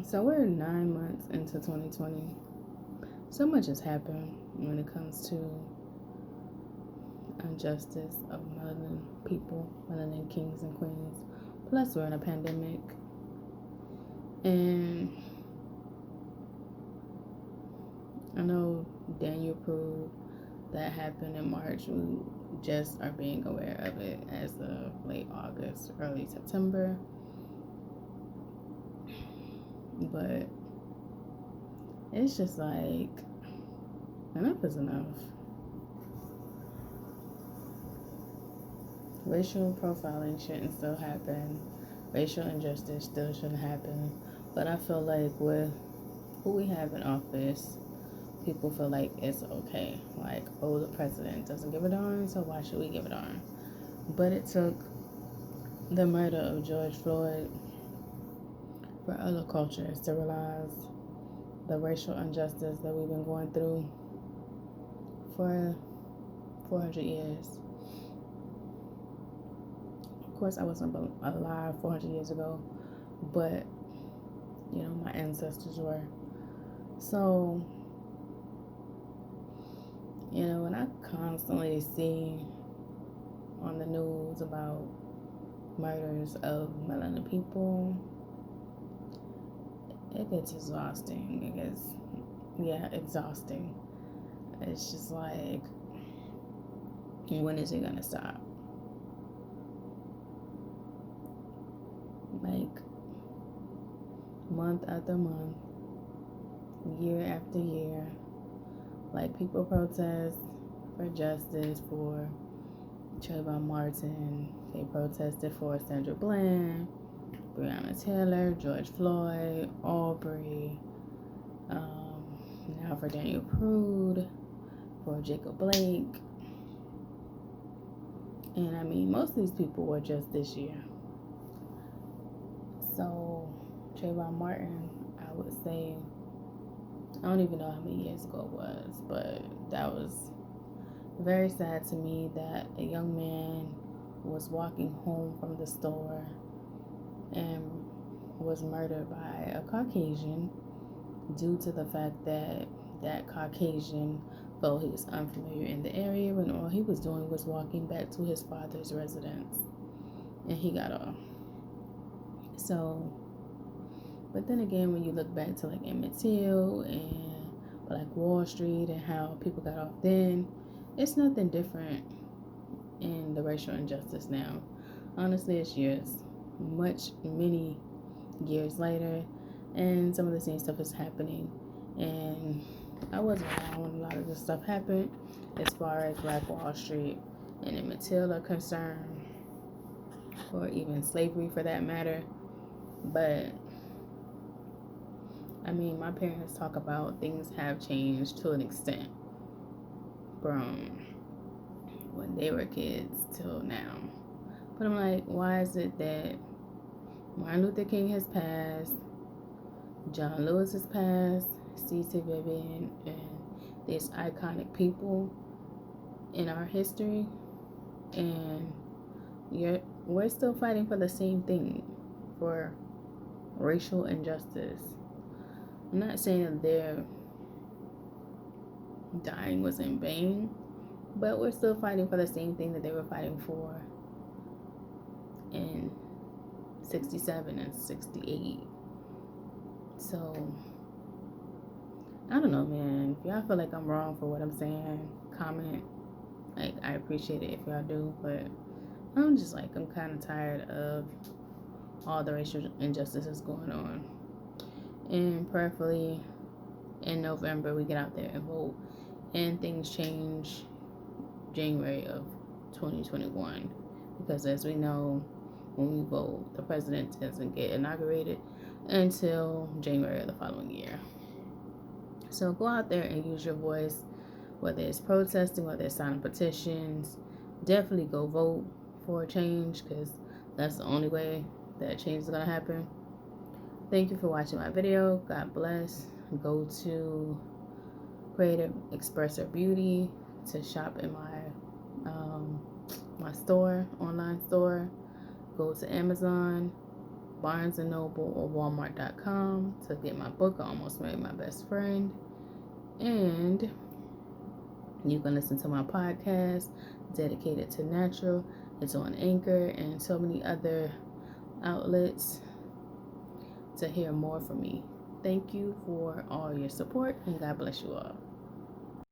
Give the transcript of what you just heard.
So we're 9 months into 2020. So much has happened when it comes to injustice of melanin people, melanin kings and queens. Plus, we're in a pandemic. And I know Daniel proved that happened in March. We just are being aware of it as of late August, early September. But it's just like, enough is enough. Racial profiling shouldn't still happen. Racial injustice still shouldn't happen. But I feel like with who we have in office, people feel like it's okay. Like, oh, the president doesn't give a darn, so why should we give a darn? But it took the murder of George Floyd for other cultures to realize the racial injustice that we've been going through for 400 years. Of course, I wasn't alive 400 years ago, but my ancestors were. So, when I constantly see on the news about murders of melanin people, it gets exhausting. It gets, exhausting. It's just like, when is it gonna stop? Like, month after month, year after year, like, people protest for justice for Trayvon Martin. They protested for Sandra Bland, Breonna Taylor, George Floyd, Aubrey, now for Daniel Prude, for Jacob Blake. And I mean, most of these people were just this year. So, Trayvon Martin, I would say, I don't even know how many years ago it was, but that was very sad to me that a young man was walking home from the store and was murdered by a Caucasian due to the fact that that Caucasian felt he was unfamiliar in the area when all he was doing was walking back to his father's residence, and he got off. So, but then again, when you look back to like Emmett Till and Black Wall Street and how people got off then, it's nothing different in the racial injustice now. Honestly, it's years, many years later, and some of the same stuff is happening. And I wasn't around when a lot of this stuff happened, as far as Black Wall Street and Emmett Till are concerned, or even slavery for that matter. But I mean, my parents talk about things have changed to an extent from when they were kids till now. But I'm like, why is it that Martin Luther King has passed, John Lewis has passed, C.C. Vivian, and these iconic people in our history, and we're still fighting for the same thing, for racial injustice. I'm not saying that their dying was in vain, but we're still fighting for the same thing that they were fighting for in 67 and 68. So, I don't know, man. If y'all feel like I'm wrong for what I'm saying, comment. Like, I appreciate it if y'all do, but I'm just like, I'm kind of tired of all the racial injustices going on. And prayerfully, in November, we get out there and vote, and things change January of 2021. Because as we know, when we vote, the president doesn't get inaugurated until January of the following year. So go out there and use your voice, whether it's protesting, whether it's signing petitions. Definitely go vote for a change, because that's the only way that change is going to happen. Thank you for watching my video. God bless. Go to Creative Expressor Beauty to shop in my store, online store. Go to Amazon. Barnes & Noble or Walmart.com to get my book, I Almost Married My Best Friend. And you can listen to my podcast, Dedicated to Natural. It's on Anchor and so many other outlets to hear more from me. Thank you for all your support, and God bless you all.